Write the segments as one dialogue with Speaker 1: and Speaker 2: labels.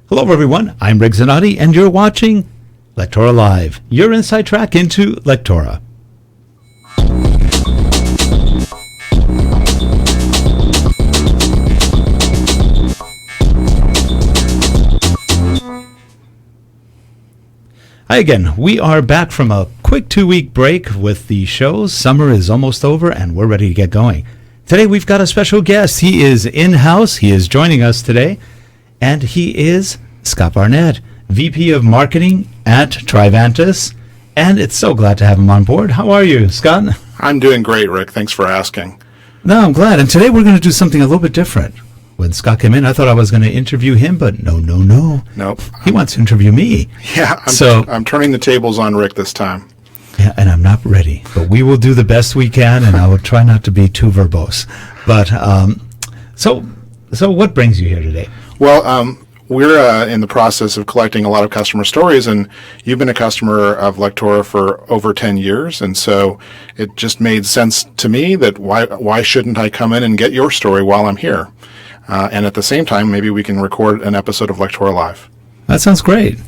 Speaker 1: Hello, everyone. I'm Rick Zanotti, and you're watching Lectora Live, your inside track into Lectora. Hi again. We are back from a quick 2-week break with the shows. Summer is almost over, and we're ready to get going. Today, we've got a special guest. He is in-house. He is joining us today. And he is Scott Barnett, VP of Marketing at Trivantis. And it's so glad to have him on board. How are you, Scott?
Speaker 2: I'm doing great, Rick. Thanks for asking.
Speaker 1: No, I'm glad. And today we're going to do something a little bit different. When Scott came in, I thought I was going to interview him, but no.
Speaker 2: Nope.
Speaker 1: He wants to interview me.
Speaker 2: Yeah, I'm turning the tables on Rick this time.
Speaker 1: Yeah, and I'm not ready. But we will do the best we can, and I will try not to be too verbose. But so what brings you here today?
Speaker 2: Well, we're in the process of collecting a lot of customer stories, and you've been a customer of Lectora for over 10 years, and so it just made sense to me that why shouldn't I come in and get your story while I'm here? And at the same time, maybe we can record an episode of Lectora Live.
Speaker 1: That sounds great.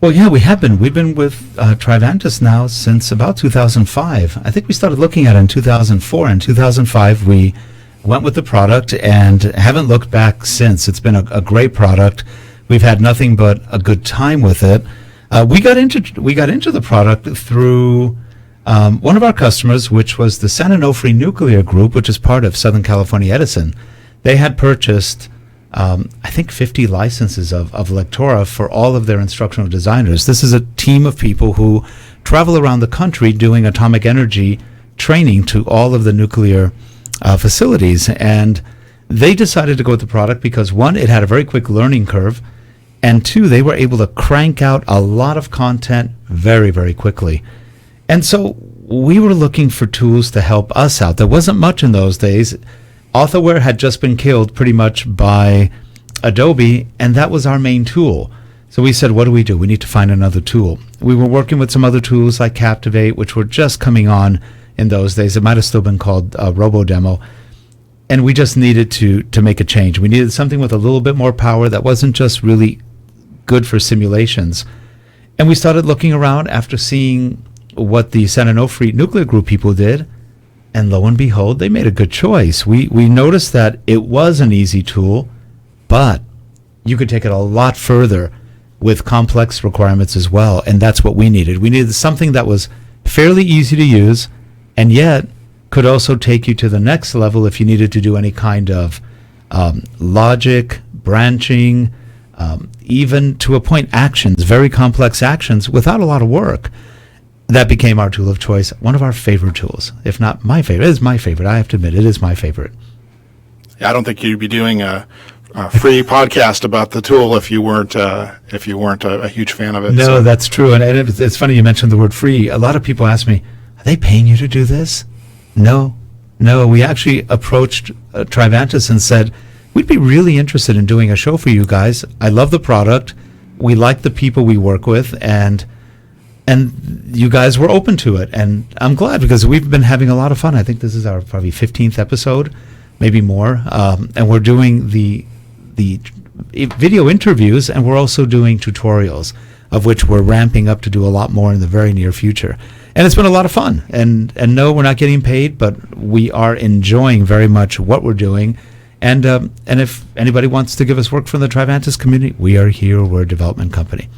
Speaker 1: Well, yeah, we have been. We've been with Trivantis now since about 2005. I think we started looking at it in 2004. In 2005, we went with the product and haven't looked back since. It's been a great product. We've had nothing but a good time with it. We got into the product through one of our customers, which was the San Onofre Nuclear Group, which is part of Southern California Edison. They had purchased, I think, 50 licenses of Lectora for all of their instructional designers. This is a team of people who travel around the country doing atomic energy training to all of the nuclear facilities. And they decided to go with the product because, one, it had a very quick learning curve, and two, they were able to crank out a lot of content very, very quickly. And so we were looking for tools to help us out. There wasn't much in those days. Authorware had just been killed pretty much by Adobe, and that was our main tool. So we said, what do? We need to find another tool. We were working with some other tools like Captivate, which were just coming on in those days. It might have still been called RoboDemo. And we just needed to make a change. We needed something with a little bit more power that wasn't just really good for simulations. And we started looking around after seeing what the San Onofre Nuclear Group people did. And lo and behold, they made a good choice. We noticed that it was an easy tool, but you could take it a lot further with complex requirements as well. And that's what we needed. We needed something that was fairly easy to use and yet could also take you to the next level if you needed to do any kind of logic, branching, even to a point actions, very complex actions without a lot of work. That became our tool of choice, one of our favorite tools, if not my favorite. It is my favorite. I have to admit, it is my favorite.
Speaker 2: Yeah, I don't think you'd be doing a free podcast about the tool if you weren't a huge fan of it.
Speaker 1: No, so. That's true. And it's funny you mentioned the word free. A lot of people ask me, are they paying you to do this? No. We actually approached Trivantis and said, we'd be really interested in doing a show for you guys. I love the product. We like the people we work with, and you guys were open to it, and I'm glad because we've been having a lot of fun. I think this is our probably 15th episode, maybe more, and we're doing the video interviews, and we're also doing tutorials, of which we're ramping up to do a lot more in the very near future. And it's been a lot of fun. And no, we're not getting paid, but we are enjoying very much what we're doing. And if anybody wants to give us work from the Trivantis community, we are here. We're a development company.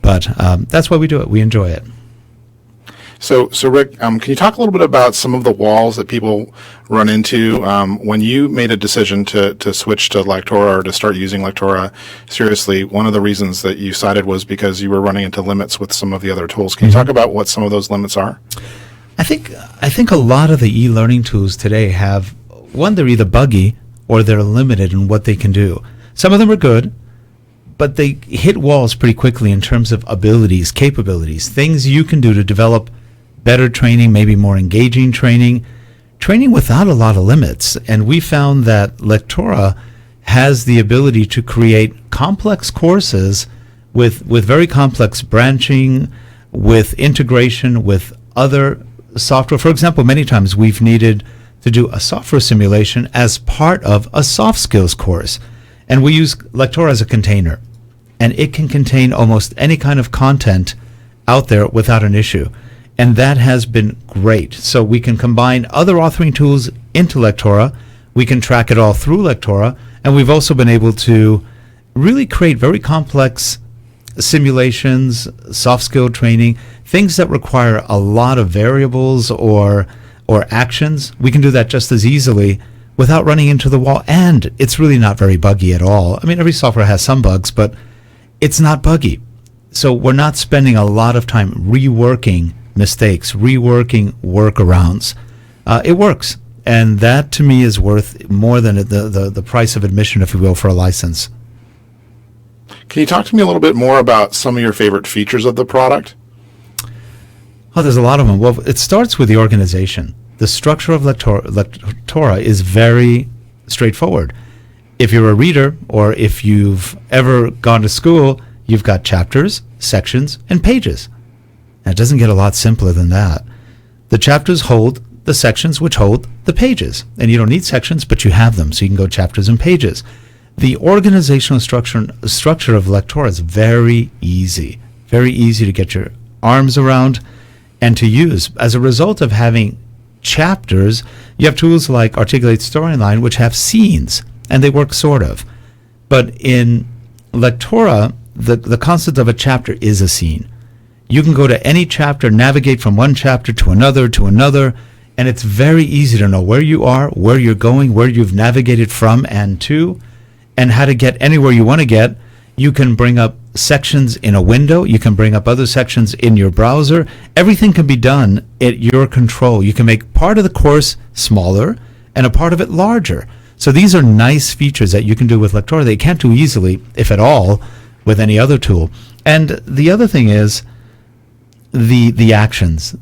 Speaker 1: But that's why we do it. We enjoy it.
Speaker 2: So Rick, can you talk a little bit about some of the walls that people run into when you made a decision to switch to Lectora or to start using Lectora seriously? One of the reasons that you cited was because you were running into limits with some of the other tools. Can you talk about what some of those limits are?
Speaker 1: I think a lot of the e-learning tools today have, one, they're either buggy or they're limited in what they can do. Some of them are good, but they hit walls pretty quickly in terms of abilities, capabilities, things you can do to develop better training, maybe more engaging training without a lot of limits. And we found that Lectora has the ability to create complex courses with very complex branching, with integration with other software. For example, many times we've needed to do a software simulation as part of a soft skills course. And we use Lectora as a container. and it can contain almost any kind of content out there without an issue. And that has been great. So we can combine other authoring tools into Lectora. We can track it all through Lectora. And we've also been able to really create very complex simulations, soft skill training, things that require a lot of variables or actions. We can do that just as easily without running into the wall. And it's really not very buggy at all. I mean, every software has some bugs, but it's not buggy. So we're not spending a lot of time reworking mistakes, reworking workarounds. It works. And that to me is worth more than the price of admission, if you will, for a license.
Speaker 2: Can you talk to me a little bit more about some of your favorite features of the product?
Speaker 1: Oh, there's a lot of them. Well, it starts with the organization. The structure of Lectora is very straightforward. If you're a reader, or if you've ever gone to school, you've got chapters, sections, and pages. Now, it doesn't get a lot simpler than that. The chapters hold the sections, which hold the pages. And you don't need sections, but you have them, so you can go chapters and pages. The organizational structure of Lectora is very easy to get your arms around and to use. As a result of having chapters, you have tools like Articulate Storyline, which have scenes, and they work sort of. But in Lectora, the concept of a chapter is a scene. You can go to any chapter, navigate from one chapter to another, and it's very easy to know where you are, where you're going, where you've navigated from and to, and how to get anywhere you want to get. You can bring up sections in a window. You can bring up other sections in your browser. Everything can be done at your control. You can make part of the course smaller and a part of it larger. So these are nice features that you can do with Lectora that you can't do easily, if at all, with any other tool. And the other thing is the actions.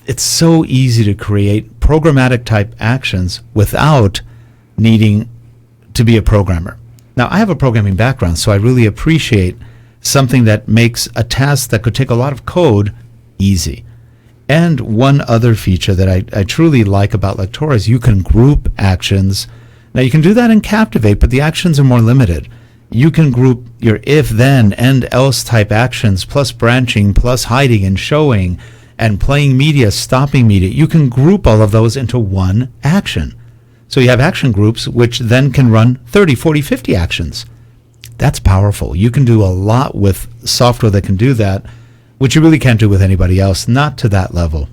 Speaker 1: It's so easy to create programmatic type actions without needing to be a programmer. Now, I have a programming background, so I really appreciate something that makes a task that could take a lot of code easy. And one other feature that I truly like about Lectora is you can group actions. Now, you can do that in Captivate, but the actions are more limited. You can group your if, then, and else type actions, plus branching, plus hiding and showing, and playing media, stopping media. You can group all of those into one action. So you have action groups, which then can run 30, 40, 50 actions. That's powerful. You can do a lot with software that can do that, which you really can't do with anybody else, not to that level.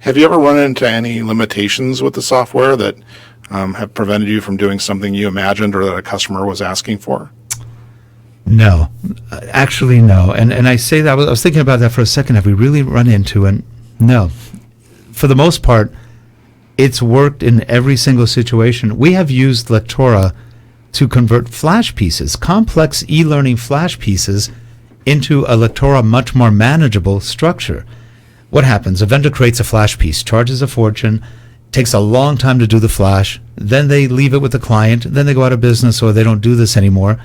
Speaker 2: Have you ever run into any limitations with the software that have prevented you from doing something you imagined or that a customer was asking for?
Speaker 1: No, actually no. And I say that, I was thinking about that for a second. Have we really run into it? No. For the most part, it's worked in every single situation. We have used Lectora to convert flash pieces, complex e-learning flash pieces, into a Lectora much more manageable structure. What happens? A vendor creates a flash piece, charges a fortune, takes a long time to do the flash, then they leave it with the client, then they go out of business or they don't do this anymore,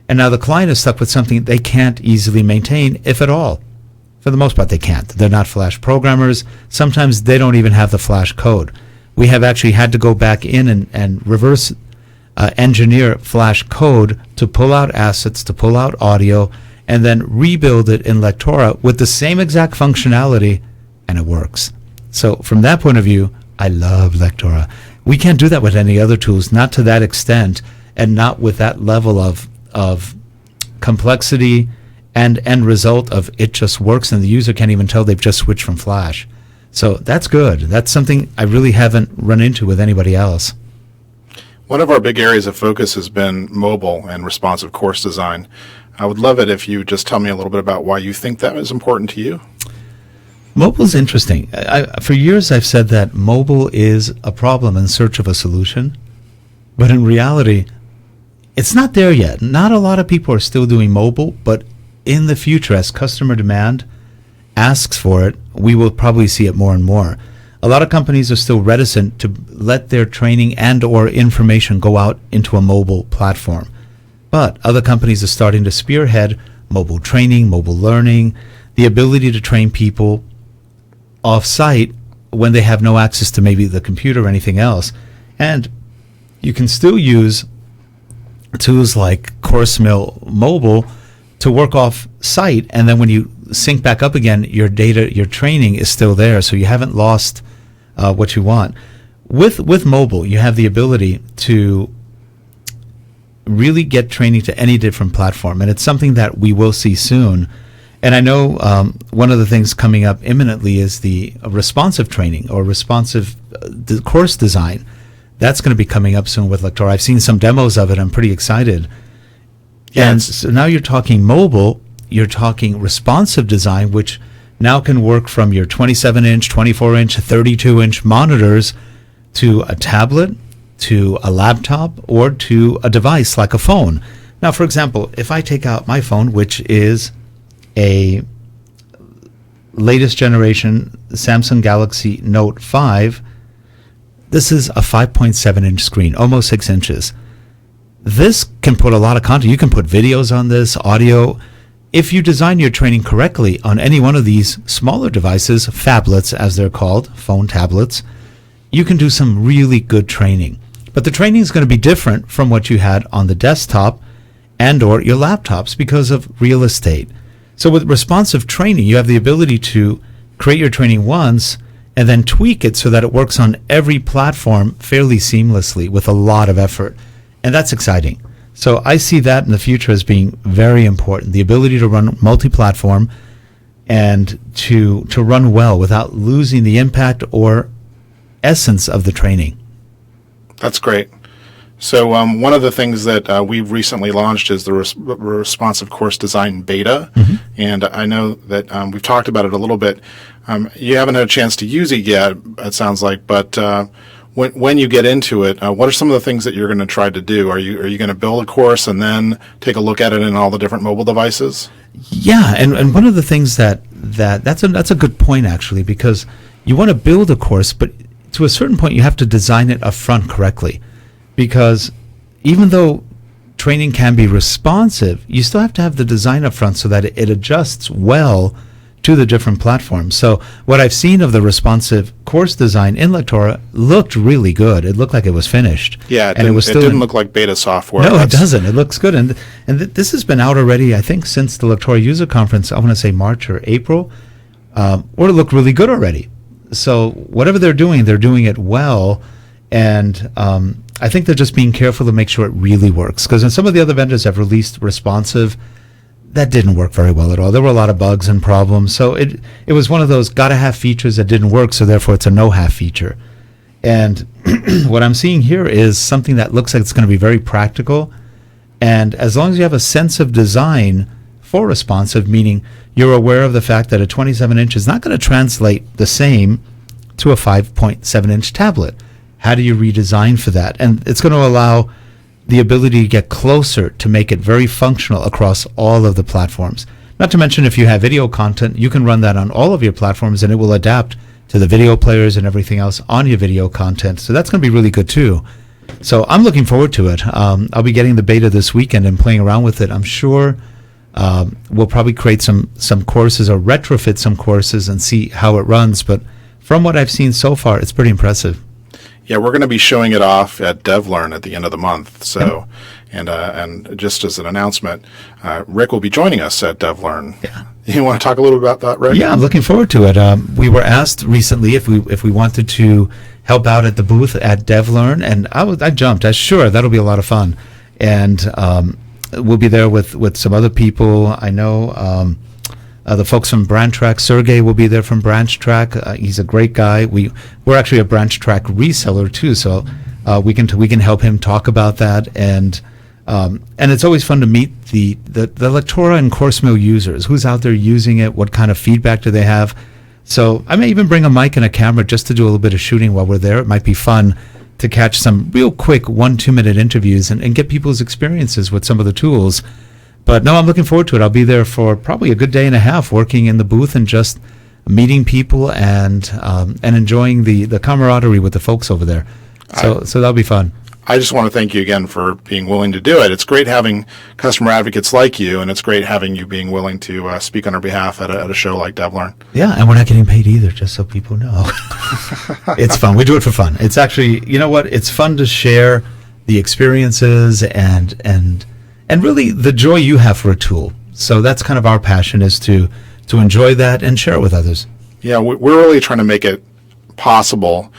Speaker 1: and now the client is stuck with something they can't easily maintain, if at all. For the most part, they can't. They're not flash programmers. Sometimes they don't even have the flash code. We have actually had to go back in and reverse engineer flash code to pull out assets, to pull out audio, and then rebuild it in Lectora with the same exact functionality, and it works. So from that point of view, I love Lectora. We can't do that with any other tools, not to that extent, and not with that level of complexity and end result of it just works and the user can't even tell they've just switched from Flash. So that's good. That's something I really haven't run into with anybody else.
Speaker 2: One of our big areas of focus has been mobile and responsive course design. I would love it if you just tell me a little bit about why you think that is important to you.
Speaker 1: Mobile's interesting. For years I've said that mobile is a problem in search of a solution, but in reality, it's not there yet. Not a lot of people are still doing mobile, but in the future, as customer demand asks for it, we will probably see it more and more. A lot of companies are still reticent to let their training and or information go out into a mobile platform. But other companies are starting to spearhead mobile training, mobile learning, the ability to train people off-site when they have no access to maybe the computer or anything else. And you can still use tools like CourseMill Mobile to work off site, and then when you sync back up again, your data, your training is still there, so you haven't lost what you want. With mobile, you have the ability to really get training to any different platform, and it's something that we will see soon. And I know one of the things coming up imminently is the responsive training or responsive course design. That's going to be coming up soon with Lectora. I've seen some demos of it. I'm pretty excited.
Speaker 2: Yeah,
Speaker 1: and so now you're talking mobile, you're talking responsive design, which now can work from your 27-inch, 24-inch, 32-inch monitors to a tablet, to a laptop, or to a device like a phone. Now, for example, if I take out my phone, which is a latest generation Samsung Galaxy Note 5, this is a 5.7-inch screen, almost 6 inches. This can put a lot of content. You can put videos on this, audio. If you design your training correctly on any one of these smaller devices, phablets as they're called, phone tablets, you can do some really good training. But the training is going to be different from what you had on the desktop and or your laptops because of real estate. So with responsive training, you have the ability to create your training once and then tweak it so that it works on every platform fairly seamlessly with a lot of effort. And that's exciting. So I see that in the future as being very important, the ability to run multi-platform and to run well without losing the impact or essence of the training.
Speaker 2: That's great. So one of the things that we've recently launched is the responsive course design beta.
Speaker 1: Mm-hmm.
Speaker 2: And I know that we've talked about it a little bit. You haven't had a chance to use it yet, it sounds like, but when you get into it, what are some of the things that you're going to try to do? Are you going to build a course and then take a look at it in all the different mobile devices?
Speaker 1: Yeah, and one of the things that's a good point, actually, because you want to build a course, but to a certain point you have to design it up front correctly, because even though training can be responsive, you still have to have the design up front so that it adjusts well to the different platforms. So what I've seen of the responsive course design in Lectora looked really good. It looked like it was finished.
Speaker 2: Yeah,
Speaker 1: it
Speaker 2: didn't look like beta software.
Speaker 1: No, it doesn't. It looks good. And this has been out already, I think, since the Lectora user conference, I want to say March or April, or it looked really good already. So whatever they're doing it well. And I think they're just being careful to make sure it really works. Because some of the other vendors have released responsive, that didn't work very well at all. There were a lot of bugs and problems. So it was one of those gotta have features that didn't work, so therefore it's a no-have feature. And what I'm seeing here is something that looks like it's going to be very practical. And as long as you have a sense of design for responsive, meaning you're aware of the fact that a 27-inch is not going to translate the same to a 5.7-inch tablet. How do you redesign for that? And it's going to allow the ability to get closer to make it very functional across all of the platforms. Not to mention, if you have video content, you can run that on all of your platforms and it will adapt to the video players and everything else on your video content. So that's going to be really good too. So I'm looking forward to it. I'll be getting the beta this weekend and playing around with it. I'm sure we'll probably create some courses or retrofit some courses and see how it runs. But from what I've seen so far, it's pretty impressive.
Speaker 2: Yeah, we're going to be showing it off at DevLearn at the end of the month. So, and just as an announcement, Rick will be joining us at DevLearn.
Speaker 1: Yeah.
Speaker 2: You want to talk a little about that, Rick?
Speaker 1: Yeah, I'm looking forward to it. We were asked recently if we wanted to help out at the booth at DevLearn, and I jumped. I sure that'll be a lot of fun, and we'll be there with some other people. I know. The folks from Branch Track, Sergey will be there from Branch Track. He's a great guy. We're actually a Branch Track reseller too, so we can help him talk about that. And it's always fun to meet the Lectora and CourseMill users. Who's out there using it? What kind of feedback do they have? So I may even bring a mic and a camera just to do a little bit of shooting while we're there. It might be fun to catch some real quick 1-2 minute interviews and get people's experiences with some of the tools. But no, I'm looking forward to it. I'll be there for probably a good day and a half working in the booth and just meeting people and enjoying the camaraderie with the folks over there. So that'll be fun.
Speaker 2: I just want to thank you again for being willing to do it. It's great having customer advocates like you, and it's great having you being willing to speak on our behalf at a show like DevLearn.
Speaker 1: Yeah, and we're not getting paid either, just so people know. It's fun. We do it for fun. It's actually, you know what? It's fun to share the experiences and really the joy you have for a tool. So that's kind of our passion, is to enjoy that and share it with others.
Speaker 2: Yeah, we're really trying to make it possible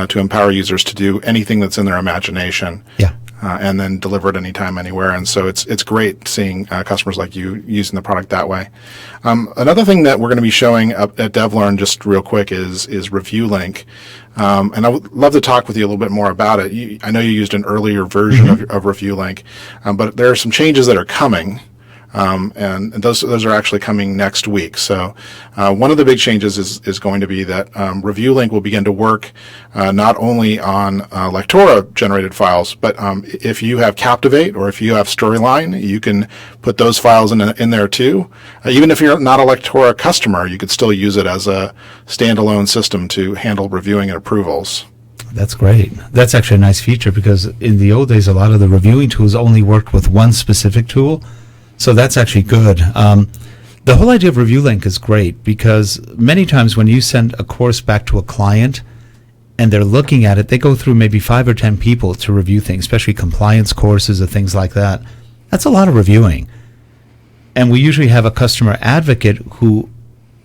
Speaker 2: to empower users to do anything that's in their imagination.
Speaker 1: Yeah.
Speaker 2: And then deliver it anytime, anywhere. And so it's great seeing customers like you using the product that way. Another thing that we're going to be showing up at DevLearn just real quick is ReviewLink. And I would love to talk with you a little bit more about it. I know you used an earlier version of ReviewLink, but there are some changes that are coming. And those are actually coming next week. So one of the big changes is going to be that ReviewLink will begin to work not only on Lectora generated files, but if you have Captivate or if you have Storyline, you can put those files in there too. Even if you're not a Lectora customer, you could still use it as a standalone system to handle reviewing and approvals.
Speaker 1: That's great. That's actually a nice feature, because in the old days, a lot of the reviewing tools only worked with one specific tool. So that's actually good. The whole idea of ReviewLink is great, because many times when you send a course back to a client and they're looking at it, they go through maybe 5 or 10 people to review things, especially compliance courses or things like that. That's a lot of reviewing. And we usually have a customer advocate who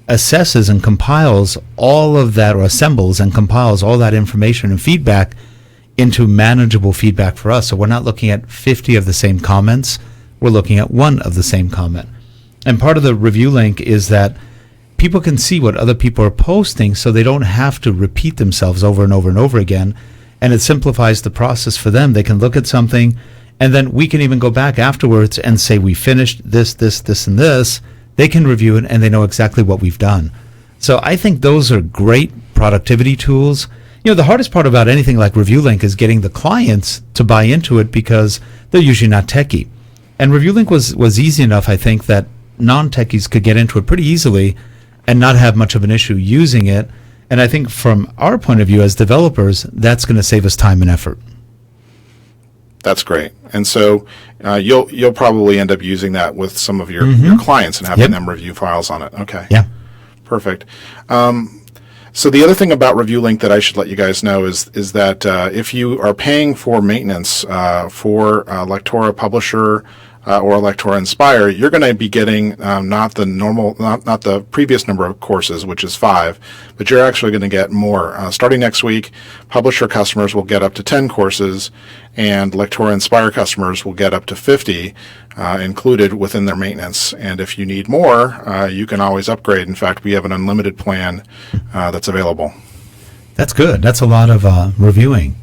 Speaker 1: assesses and compiles all of that, or assembles and compiles all that information and feedback into manageable feedback for us. So we're not looking at 50 of the same comments. We're looking at one of the same comment. And part of the ReviewLink is that people can see what other people are posting, so they don't have to repeat themselves over and over and over again. And it simplifies the process for them. They can look at something, and then we can even go back afterwards and say, we finished this, and this. They can review it, and they know exactly what we've done. So I think those are great productivity tools. The hardest part about anything like ReviewLink is getting the clients to buy into it, because they're usually not techie. And ReviewLink was easy enough, I think, that non-techies could get into it pretty easily and not have much of an issue using it. And I think from our point of view as developers, that's going to save us time and effort.
Speaker 2: That's great. And so you'll probably end up using that with some of your clients and having them review files on it. Okay.
Speaker 1: Yeah.
Speaker 2: Perfect. So the other thing about ReviewLink that I should let you guys know is that if you are paying for maintenance for Lectora Publisher or Lectora Inspire, you're going to be getting not the previous number of courses, which is 5, but you're actually going to get more. Starting next week, Publisher customers will get up to 10 courses, and Lectora Inspire customers will get up to 50 included within their maintenance. And if you need more, you can always upgrade. In fact, we have an unlimited plan that's available.
Speaker 1: That's good. That's a lot of reviewing.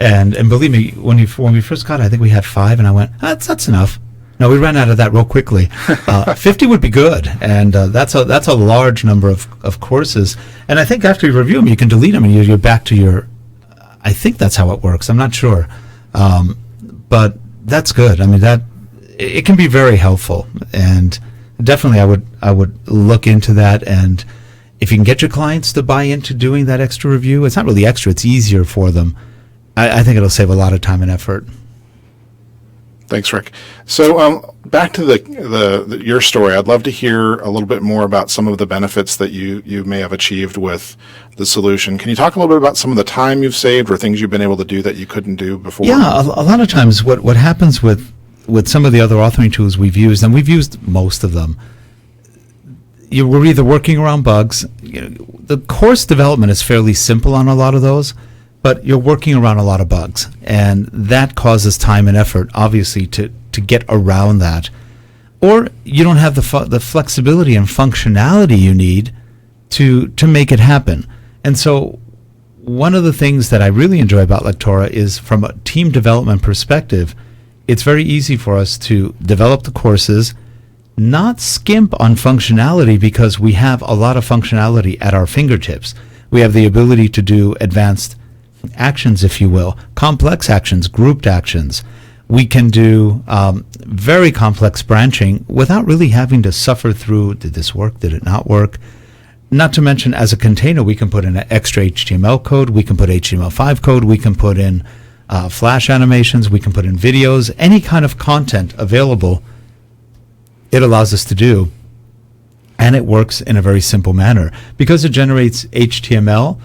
Speaker 1: And believe me, when we first got it, I think we had 5, and I went, that's enough. No, we ran out of that real quickly. 50 would be good, and that's a large number of courses. And I think after you review them, you can delete them, and you're back to your. I think that's how it works. I'm not sure, but that's good. I mean, that it can be very helpful, and definitely I would look into that. And if you can get your clients to buy into doing that extra review, it's not really extra; it's easier for them. I think it'll save a lot of time and effort.
Speaker 2: Thanks, Rick. So back to your story, I'd love to hear a little bit more about some of the benefits that you may have achieved with the solution. Can you talk a little bit about some of the time you've saved or things you've been able to do that you couldn't do before?
Speaker 1: Yeah, a lot of times what happens with some of the other authoring tools we've used, and we've used most of them, we're either working around bugs. The course development is fairly simple on a lot of those, but you're working around a lot of bugs, and that causes time and effort, obviously, to get around that. Or you don't have the flexibility and functionality you need to make it happen. And so one of the things that I really enjoy about Lectora is, from a team development perspective, it's very easy for us to develop the courses, not skimp on functionality, because we have a lot of functionality at our fingertips. We have the ability to do advanced actions, if you will, complex actions, grouped actions. We can do very complex branching without really having to suffer through, did this work, did it not work? Not to mention, as a container, we can put in extra HTML code, we can put HTML5 code, we can put in Flash animations, we can put in videos, any kind of content available, it allows us to do. And it works in a very simple manner. Because it generates HTML,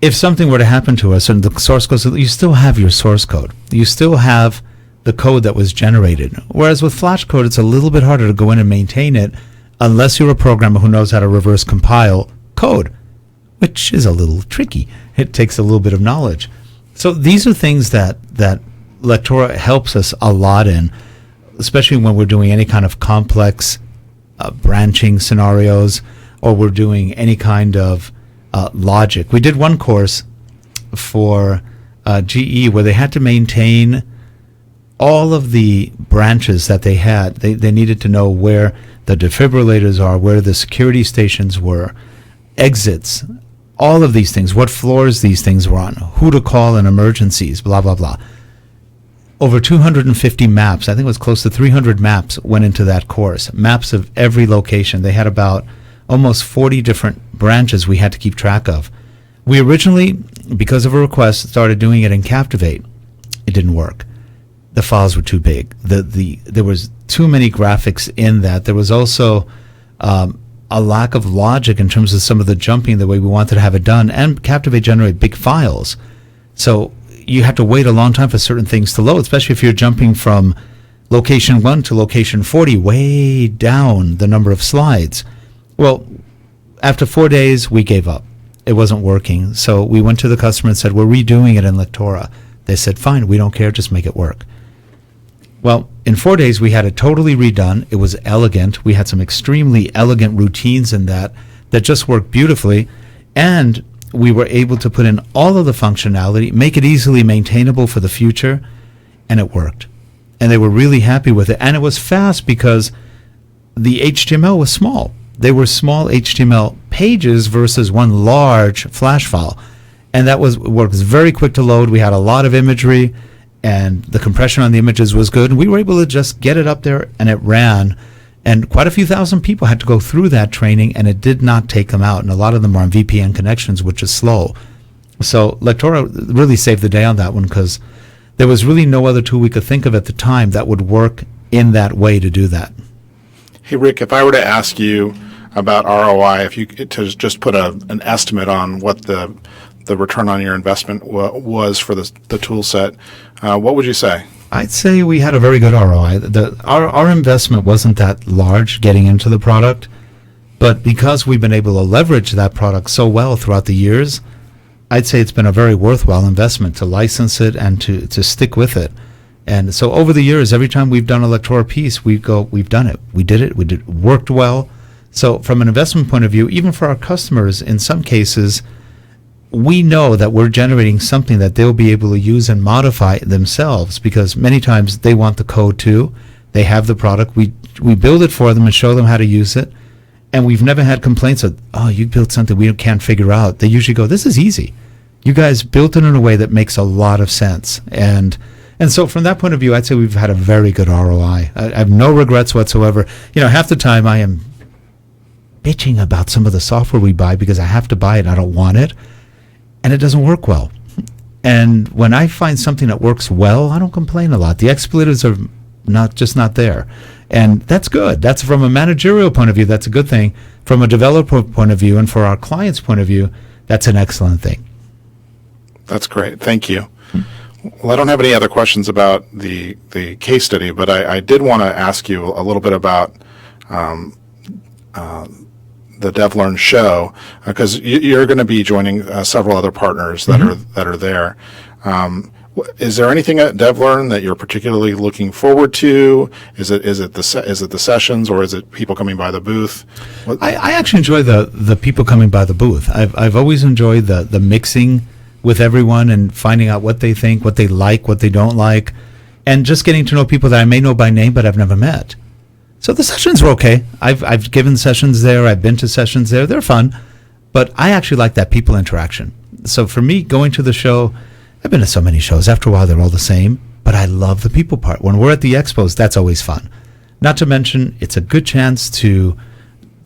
Speaker 1: if something were to happen to us and the source code, you still have your source code. You still have the code that was generated. Whereas with Flash code, it's a little bit harder to go in and maintain it unless you're a programmer who knows how to reverse compile code, which is a little tricky. It takes a little bit of knowledge. So these are things that Lectora helps us a lot in, especially when we're doing any kind of complex branching scenarios, or we're doing any kind of logic. We did one course for GE where they had to maintain all of the branches that they had. They needed to know where the defibrillators are, where the security stations were, exits, all of these things, what floors these things were on, who to call in emergencies, blah, blah, blah. Over 250 maps, I think it was close to 300 maps went into that course, maps of every location. They had about almost 40 different branches we had to keep track of. We originally, because of a request, started doing it in Captivate. It didn't work. The files were too big. There was too many graphics in that. There was also a lack of logic in terms of some of the jumping the way we wanted to have it done. And Captivate generate big files. So you have to wait a long time for certain things to load, especially if you're jumping from location 1 to location 40, way down the number of slides. Well, after 4 days, we gave up. It wasn't working. So we went to the customer and said, we're redoing it in Lectora. They said, fine, we don't care, just make it work. Well, in 4 days, we had it totally redone. It was elegant. We had some extremely elegant routines in that just worked beautifully. And we were able to put in all of the functionality, make it easily maintainable for the future, and it worked. And they were really happy with it. And it was fast because the HTML was small. They were small HTML pages versus one large Flash file. And that works very quick to load. We had a lot of imagery, and the compression on the images was good. And we were able to just get it up there, and it ran. And quite a few thousand people had to go through that training, and it did not take them out. And a lot of them are on VPN connections, which is slow. So Lectora really saved the day on that one because there was really no other tool we could think of at the time that would work in that way to do that.
Speaker 2: Hey, Rick, if I were to ask you about ROI, if you to just put an estimate on what the return on your investment was for the tool set, what would you say?
Speaker 1: I'd say we had a very good ROI. Our investment wasn't that large getting into the product, but because we've been able to leverage that product so well throughout the years, I'd say it's been a very worthwhile investment to license it and to stick with it. And so over the years, every time we've done a Lectora piece, we've done it. We did it, worked well. So from an investment point of view, even for our customers, in some cases, we know that we're generating something that they'll be able to use and modify themselves, because many times they want the code too. They have the product. We build it for them and show them how to use it. And we've never had complaints of, oh, you built something we can't figure out. They usually go, this is easy. You guys built it in a way that makes a lot of sense. And so from that point of view, I'd say we've had a very good ROI. I have no regrets whatsoever. Half the time I am bitching about some of the software we buy because I have to buy it. I don't want it. And it doesn't work well. And when I find something that works well, I don't complain a lot. The expletives are not there. And that's good. That's from a managerial point of view, that's a good thing. From a developer point of view and for our client's point of view, that's an excellent thing.
Speaker 2: That's great. Thank you. Well, I don't have any other questions about the case study, but I did want to ask you a little bit about the DevLearn show, because you're going to be joining several other partners that are there. Is there anything at DevLearn that you're particularly looking forward to? Is it the sessions, or is it people coming by the booth?
Speaker 1: I actually enjoy the people coming by the booth. I've always enjoyed the mixing with everyone and finding out what they think, what they like, what they don't like, and just getting to know people that I may know by name but I've never met. So the sessions were okay. I've given sessions there. I've been to sessions there. They're fun, but I actually like that people interaction. So for me, going to the show, I've been to so many shows. After a while, they're all the same, but I love the people part. When we're at the expos, that's always fun. Not to mention, it's a good chance to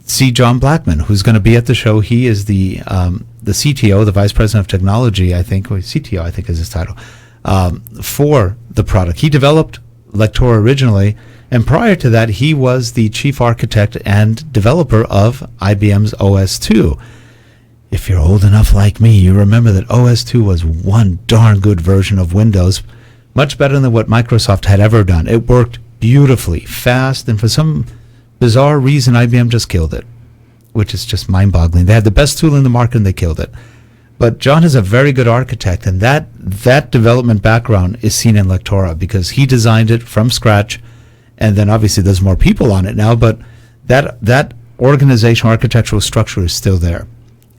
Speaker 1: see John Blackman, who's going to be at the show. He is the CTO, the Vice President of Technology, I think, or CTO, I think is his title, for the product. He developed Lectora originally, and prior to that, he was the chief architect and developer of IBM's OS2. If you're old enough like me, you remember that OS2 was one darn good version of Windows. much better than what Microsoft had ever done. It worked beautifully, fast, and for some bizarre reason, IBM just killed it, which is just mind-boggling. They had the best tool in the market, and they killed it. But John is a very good architect, and that development background is seen in Lectora because he designed it from scratch, and then obviously there's more people on it now, but that organizational architectural structure is still there.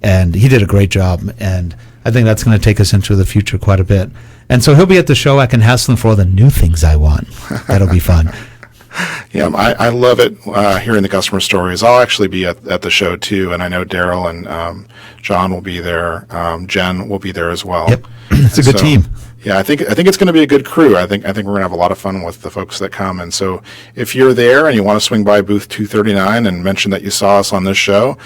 Speaker 1: And he did a great job, and I think that's going to take us into the future quite a bit. And so he'll be at the show. I can hassle him for all the new things I want. That'll be fun.
Speaker 2: Yeah, I love it hearing the customer stories. I'll actually be at the show too, and I know Daryl and John will be there. Jen will be there as well.
Speaker 1: Yep, it's a good team.
Speaker 2: Yeah, I think it's going to be a good crew. I think we're going to have a lot of fun with the folks that come. And so, if you're there and you want to swing by booth 239 and mention that you saw us on this show,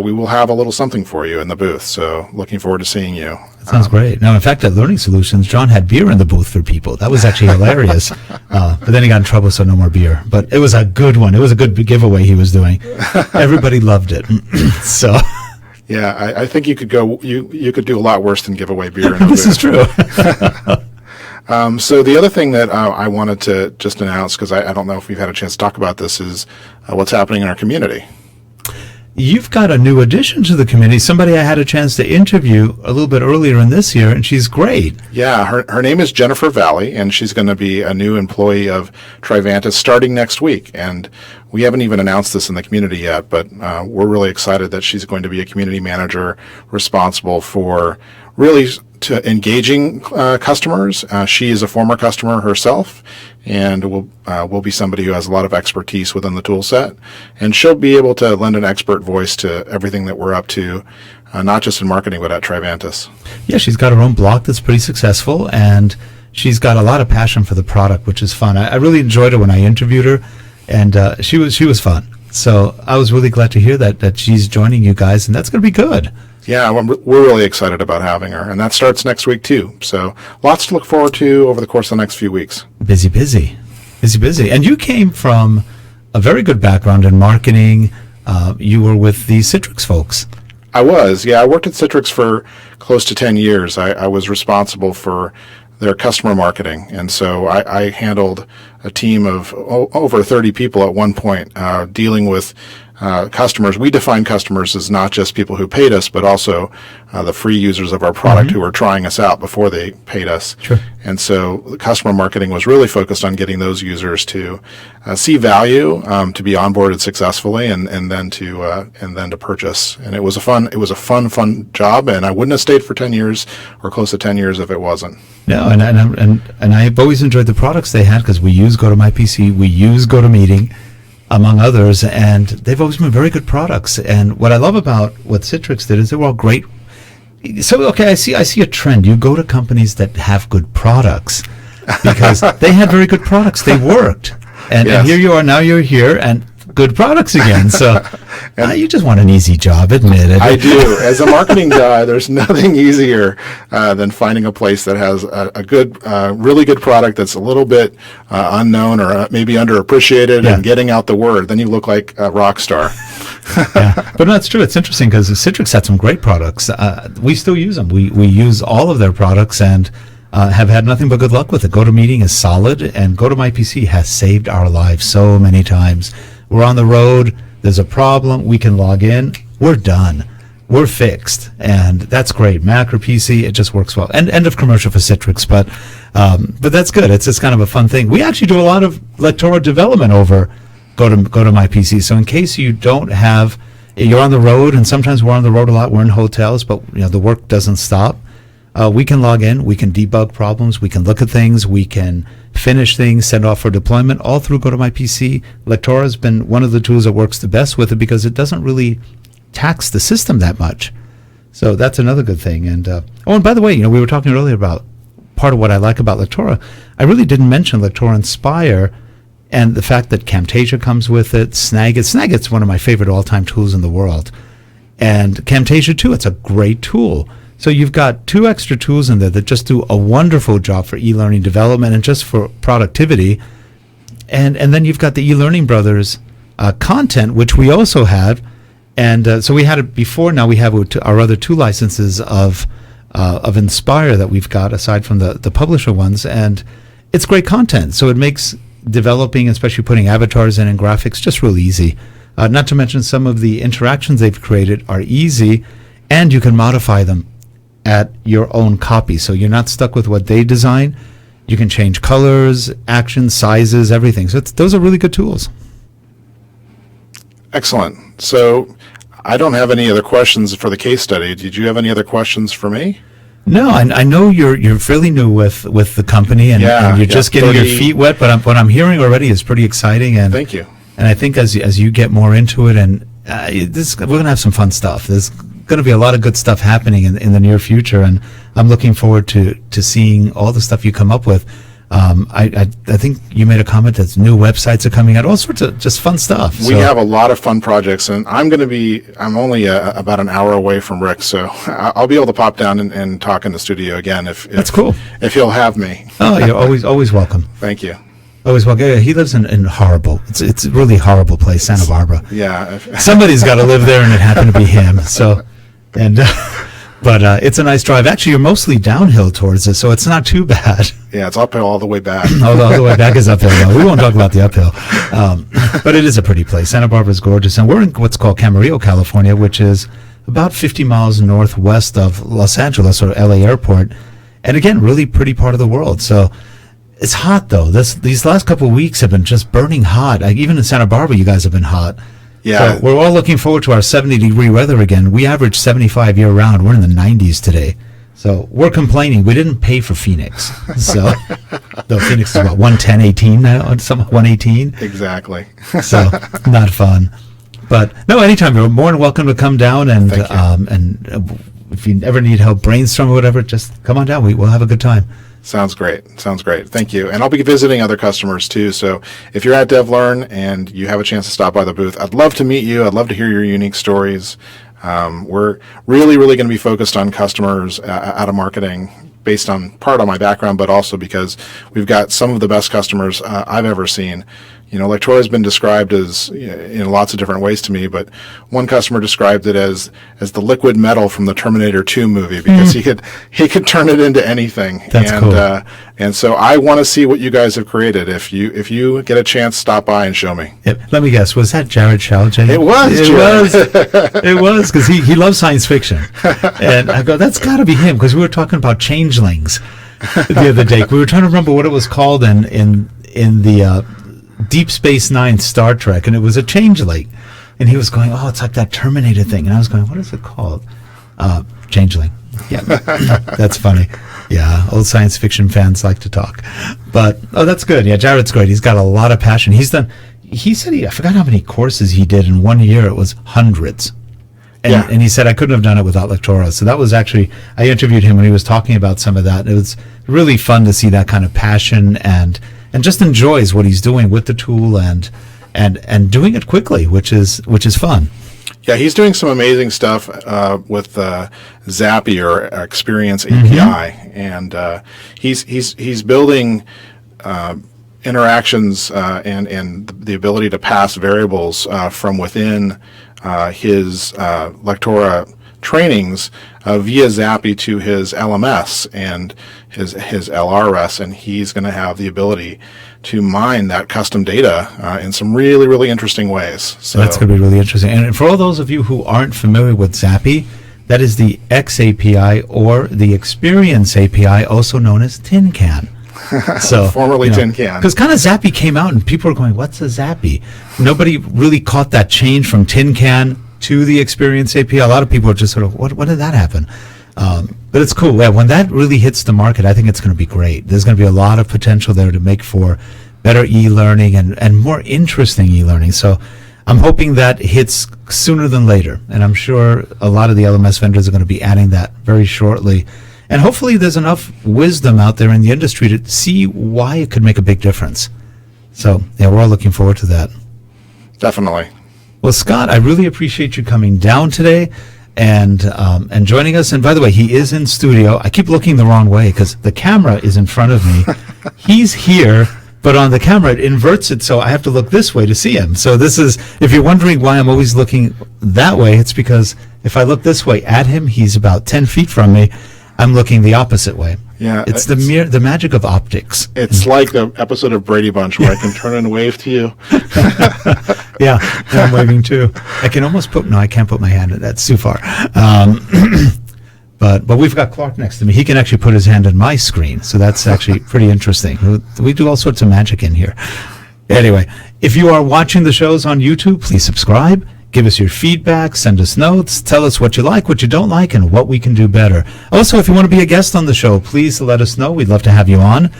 Speaker 2: we will have a little something for you in the booth. So, looking forward to seeing you.
Speaker 1: That sounds great. Now, in fact, at Learning Solutions, John had beer in the booth for people. That was actually hilarious. But then he got in trouble, so no more beer. But it was a good one. It was a good giveaway he was doing. Everybody loved it. So.
Speaker 2: Yeah, I think you could go. You could do a lot worse than give away beer. In
Speaker 1: This is true.
Speaker 2: So the other thing that I wanted to just announce, because I don't know if we've had a chance to talk about this, is what's happening in our community.
Speaker 1: You've got a new addition to the community. Somebody I had a chance to interview a little bit earlier in this year, and she's great.
Speaker 2: Yeah, her name is Jennifer Valley, and she's going to be a new employee of Trivantis starting next week. And we haven't even announced this in the community yet, but we're really excited that she's going to be a community manager responsible for really to engaging customers. She is a former customer herself, and will be somebody who has a lot of expertise within the tool set. And she'll be able to lend an expert voice to everything that we're up to, not just in marketing, but at Trivantis. Yeah,
Speaker 1: she's got her own blog that's pretty successful, and she's got a lot of passion for the product, which is fun. I really enjoyed it when I interviewed her, and she was fun. So I was really glad to hear that she's joining you guys, and that's going to be good.
Speaker 2: Yeah, we're really excited about having her, and that starts next week too. So lots to look forward to over the course of the next few weeks.
Speaker 1: Busy. And you came from a very good background in marketing. You were with the Citrix folks.
Speaker 2: I was, yeah. I worked at Citrix for close to 10 years. I was responsible for their customer marketing, and so I handled a team of over 30 people at one point, dealing with customers. We define customers as not just people who paid us, but also the free users of our product who were trying us out before they paid us.
Speaker 1: Sure.
Speaker 2: And so the customer marketing was really focused on getting those users to see value, to be onboarded successfully, and then to purchase. And it was a fun job, and I wouldn't have stayed for 10 years or close to 10 years if it wasn't.
Speaker 1: No, and I've always enjoyed the products they had because we use GoToMyPC, we use GoToMeeting, among others, and they've always been very good products. And what I love about what Citrix did is they were all great. So, okay, I see a trend. You go to companies that have good products because they had very good products. They worked. And here you are, now you're here, and good products again. So you just want an easy job, admit it.
Speaker 2: I do. As a marketing guy, there's nothing easier than finding a place that has a good, really good product that's a little bit unknown or maybe underappreciated and getting out the word. Then you look like a rock star.
Speaker 1: Yeah, but no, it's true. It's interesting because Citrix had some great products. We still use them. We use all of their products and have had nothing but good luck with it. GoToMeeting is solid, and GoToMyPC has saved our lives so many times. We're on the road, there's a problem, we can log in, we're done. We're fixed, and that's great. Mac or PC, it just works well. And end of commercial for Citrix, but that's good. It's just kind of a fun thing. We actually do a lot of Lectora development over GoToMyPC. So in case you don't have, you're on the road, and sometimes we're on the road a lot, we're in hotels, but the work doesn't stop. We can log in, we can debug problems, we can look at things, we can finish things, send off for deployment, all through GoToMyPC. Lectora has been one of the tools that works the best with it because it doesn't really tax the system that much. So that's another good thing. And and by the way, we were talking earlier about part of what I like about Lectora. I really didn't mention Lectora Inspire and the fact that Camtasia comes with it, Snagit. Snagit's one of my favorite all-time tools in the world. And Camtasia too, it's a great tool. So you've got two extra tools in there that just do a wonderful job for e-learning development and just for productivity. And then you've got the eLearning Brothers content, which we also have. And so we had it before. Now we have our other two licenses of Inspire that we've got, aside from the publisher ones. And it's great content. So it makes developing, especially putting avatars in and graphics, just real easy. Not to mention some of the interactions they've created are easy, and you can modify them at your own copy. So you're not stuck with what they design. You can change colors, actions, sizes, everything. So those are really good tools.
Speaker 2: Excellent. So I don't have any other questions for the case study. Did you have any other questions for me?
Speaker 1: No, I know you're fairly new with the company, and you're just getting your feet wet. But what I'm hearing already is pretty exciting. And
Speaker 2: thank you.
Speaker 1: And I think as you get more into it, and we're going to have some fun stuff. There's going to be a lot of good stuff happening in the near future, and I'm looking forward to seeing all the stuff you come up with. I think you made a comment that new websites are coming out, all sorts of just fun stuff.
Speaker 2: We have a lot of fun projects, and I'm only about an hour away from Rick, so I'll be able to pop down and talk in the studio again
Speaker 1: that's cool.
Speaker 2: If he'll have me.
Speaker 1: Oh, you're always welcome.
Speaker 2: Thank you.
Speaker 1: Always welcome. Yeah, he lives in horrible. It's a really horrible place, Santa Barbara.
Speaker 2: Yeah.
Speaker 1: Somebody's got to live there, and it happened to be him. So, and. But it's a nice drive. Actually, you're mostly downhill towards it, so it's not too bad.
Speaker 2: Yeah, it's uphill all the way back.
Speaker 1: All the way back is uphill. No, we won't talk about the uphill. But it is a pretty place. Santa Barbara is gorgeous. And we're in what's called Camarillo, California, which is about 50 miles northwest of Los Angeles, or LA Airport. And again, really pretty part of the world. So it's hot, though. These last couple of weeks have been just burning hot. Even in Santa Barbara, you guys have been hot.
Speaker 2: Yeah.
Speaker 1: So we're all looking forward to our 70-degree weather again. We average 75 year-round. We're in the 90s today. So we're complaining. We didn't pay for Phoenix. So though Phoenix is about 110, 18 now, 118.
Speaker 2: Exactly.
Speaker 1: So not fun. But no, anytime, you're more than welcome to come down. And if you ever need help brainstorm or whatever, just come on down. We'll have a good time.
Speaker 2: Sounds great. Thank you. And I'll be visiting other customers too. So if you're at DevLearn and you have a chance to stop by the booth, I'd love to meet you. I'd love to hear your unique stories. We're really going to be focused on customers out of marketing, based on part on my background, but also because we've got some of the best customers I've ever seen. Lectora has been described as in lots of different ways to me, but one customer described it as the liquid metal from the Terminator 2 movie, because he could turn it into anything.
Speaker 1: That's cool.
Speaker 2: And so I want to see what you guys have created. If you get a chance, stop by and show me.
Speaker 1: Yep. Let me guess. Was that Jared Shalajay?
Speaker 2: It was.
Speaker 1: It was, because he loves science fiction, and I go, that's got to be him, because we were talking about changelings the other day. We were trying to remember what it was called in the Deep Space Nine Star Trek, and it was a changeling, and he was going, oh, it's like that Terminator thing, and I was going, what is it called? Changeling. Yeah. That's funny. Yeah, old science fiction fans like to talk. But that's good. Yeah, Jared's great. He's got a lot of passion. He said I forgot how many courses he did in 1 year. It was hundreds. And he said, I couldn't have done it without Lectora. So that was actually, I interviewed him when he was talking about some of that. It was really fun to see that kind of passion, and just enjoys what he's doing with the tool, and doing it quickly, which is fun.
Speaker 2: Yeah, he's doing some amazing stuff with Zappy, or Experience API, and he's building interactions and the ability to pass variables from within his Lectora trainings via Zappy to his LMS and his LRS, and he's going to have the ability to mine that custom data in some really, really interesting ways. So
Speaker 1: that's going to be really interesting. And for all those of you who aren't familiar with Zappy, that is the X API, or the Experience API, also known as Tin Can. So
Speaker 2: formerly Tin Can.
Speaker 1: Because kind of Zappy came out, and people are going, what's a Zappy? Nobody really caught that change from Tin Can to the Experience API. A lot of people are just sort of, what did that happen? But it's cool. Yeah, when that really hits the market, I think it's going to be great. There's going to be a lot of potential there to make for better e-learning and more interesting e-learning. So I'm hoping that hits sooner than later. And I'm sure a lot of the LMS vendors are going to be adding that very shortly. And hopefully there's enough wisdom out there in the industry to see why it could make a big difference. So, yeah, we're all looking forward to that.
Speaker 2: Definitely.
Speaker 1: Well, Scott, I really appreciate you coming down today and joining us. And by the way, he is in studio. I keep looking the wrong way because the camera is in front of me. He's here, but on the camera it inverts it, so I have to look this way to see him. So this is, if you're wondering why I'm always looking that way, it's because if I look this way at him, he's about 10 feet from me. I'm looking the opposite way.
Speaker 2: Yeah,
Speaker 1: It's the magic of optics.
Speaker 2: It's like the episode of Brady Bunch where I can turn and wave to you.
Speaker 1: Yeah, I'm waving too. I can almost I can't put my hand in. That's too far. But we've got Clark next to me. He can actually put his hand on my screen, so that's actually pretty interesting. We do all sorts of magic in here. Anyway, if you are watching the shows on YouTube, please subscribe. Give us your feedback, send us notes, tell us what you like, what you don't like, and what we can do better. Also, if you want to be a guest on the show, please let us know. We'd love to have you on.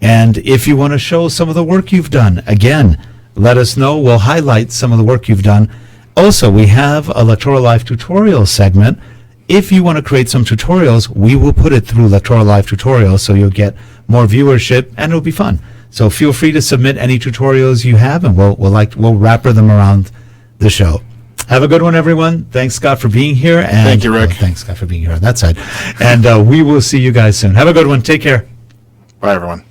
Speaker 1: And if you want to show some of the work you've done, again, let us know. We'll highlight some of the work you've done. Also, we have a Lectora Live tutorial segment. If you want to create some tutorials, we will put it through Lectora Live tutorials, so you'll get more viewership, and it'll be fun. So feel free to submit any tutorials you have, and we'll wrapper them around the show. Have a good one, everyone. Thanks, Scott, for being here. And
Speaker 2: Thank you, Rick.
Speaker 1: Thanks, Scott, for being here on that side. And we will see you guys soon. Have a good one. Take care.
Speaker 2: Bye, everyone.